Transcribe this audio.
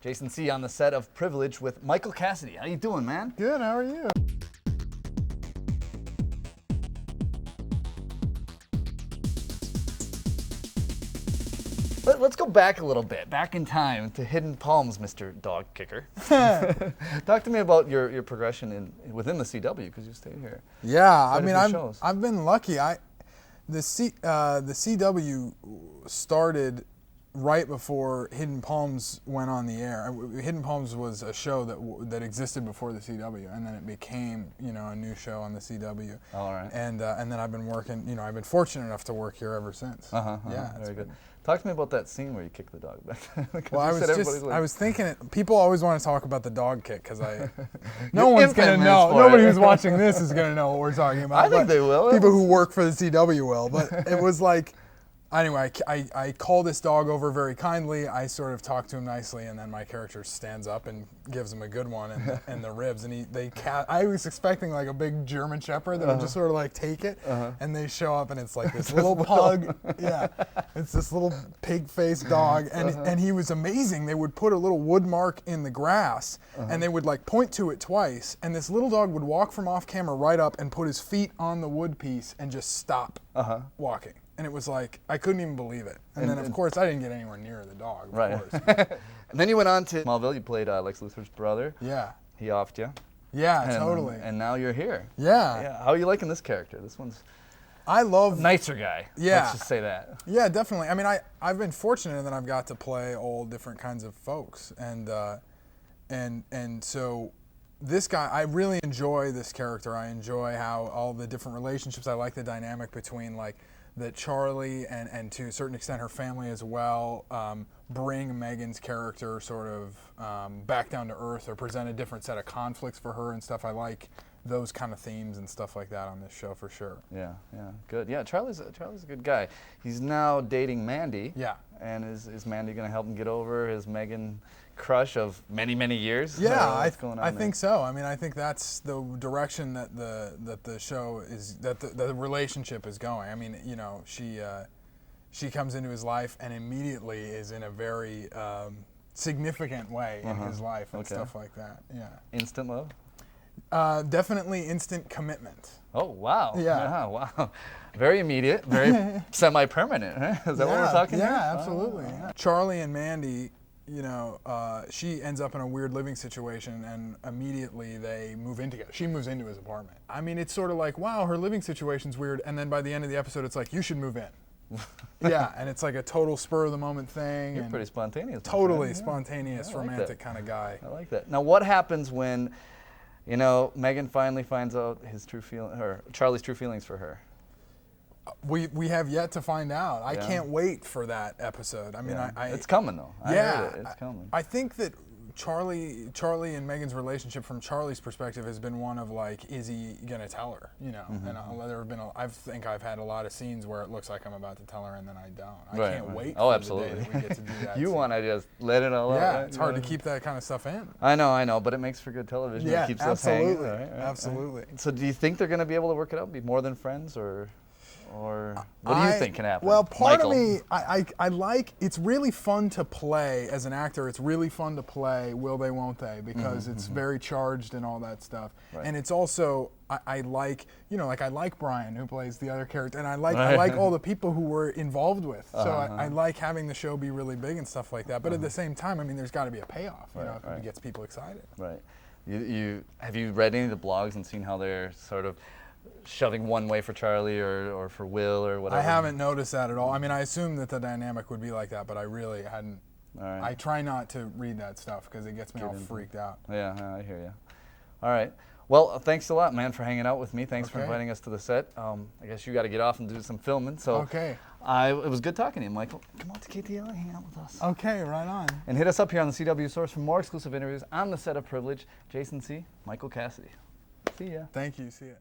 Jason C. on the set of Privilege with Michael Cassidy. How you doing, man? Good, how are you? Let's go back a little bit, back in time to Hidden Palms, Mr. Dog Kicker. Talk to me about your progression within the CW, because you stayed here. Yeah, I mean, I've been lucky. The CW started right before Hidden Palms went on the air. Hidden Palms was a show that existed before the CW, and then it became, a new show on the CW. All right. And then I've been working. I've been fortunate enough to work here ever since. Yeah, very good. Talk to me about that scene where you kicked the dog back then. Well, I was thinking people always want to talk about the dog kick because no one's gonna know. Nobody who's watching this is gonna know what we're talking about. I think they will. People who work for the CW will, but it was like. Anyway, I call this dog over very kindly. I sort of talk to him nicely, and then my character stands up and gives him a good one in the ribs. And I was expecting like a big German Shepherd that would just sort of like take it, and they show up, and it's like this little pug. Yeah, it's this little pig-faced dog, and he was amazing. They would put a little wood mark in the grass, and they would like point to it twice, and this little dog would walk from off camera right up and put his feet on the wood piece and just stop walking. And it was like, I couldn't even believe it. And then, of course, I didn't get anywhere near the dog, of course. And then you went on to Smallville. You played Lex Luthor's brother. Yeah. He offed you. Yeah, totally. And now you're here. Yeah. How are you liking this character? This one's a nicer guy. Yeah. Let's just say that. Yeah, definitely. I mean, I've been fortunate in that I've got to play all different kinds of folks. And so this guy, I really enjoy this character. I enjoy how all the different relationships, I like the dynamic between like, that Charlie and to a certain extent her family as well bring Megan's character sort of back down to earth or present a different set of conflicts for her and stuff. I like those kind of themes and stuff like that on this show for sure. Yeah, good. Yeah, Charlie's a good guy. He's now dating Mandy. Yeah. And is Mandy going to help him get over his Megan crush of many, many years? Yeah, I think so. I mean, I think that's the direction that the show is, that the relationship is going. I mean, she comes into his life and immediately is in a very significant way in his life and stuff like that. Yeah. Instant love? Definitely instant commitment. Oh, wow. Yeah. Wow. Very immediate, very semi-permanent, huh? Is that what we're talking about? Yeah, absolutely. Oh. Yeah. Charlie and Mandy, she ends up in a weird living situation, and immediately they move in together. She moves into his apartment. I mean, it's sort of like, wow, her living situation's weird, and then by the end of the episode, it's like, you should move in. Yeah, and it's like a total spur-of-the-moment thing. You're pretty spontaneous. Totally spontaneous, romantic kind of guy. I like that. Now, what happens when, Megan finally finds out Charlie's true feelings for her? We have yet to find out. I can't wait for that episode. I mean, it's coming though. I heard it. It's coming. I think that Charlie and Megan's relationship from Charlie's perspective has been one of like, is he gonna tell her? And there have been. I think I've had a lot of scenes where it looks like I'm about to tell her and then I don't. I can't wait. Oh, for absolutely. the day that we get to do that. You want to just let it all out. Yeah, right? it's hard to keep that kind of stuff in. I know, but it makes for good television. Yeah, it keeps us hanging. Right? Absolutely. So, do you think they're gonna be able to work it out, be more than friends, or what do you think can happen? Well, part of me, I like, it's really fun to play as an actor. It's really fun to play Will They, Won't They, because it's very charged and all that stuff. Right. And it's also, I like, I like Brian, who plays the other character, and I like all the people who we're involved with. So I like having the show be really big and stuff like that. But at the same time, I mean, there's got to be a payoff, if it gets people excited. Right. Have you read any of the blogs and seen how they're sort of shoving one way for Charlie or for Will or whatever? I haven't noticed that at all. I mean, I assumed that the dynamic would be like that, but I really hadn't. All right. I try not to read that stuff because it gets me all freaked out. Yeah, I hear you. All right. Well, thanks a lot, man, for hanging out with me. Thanks for inviting us to the set. I guess you got to get off and do some filming. So it was good talking to you, Michael. Come on to KTLA and hang out with us. Okay, right on. And hit us up here on the CW Source for more exclusive interviews on the set of Privilege. Jason C., Michael Cassidy. See ya. Thank you. See ya.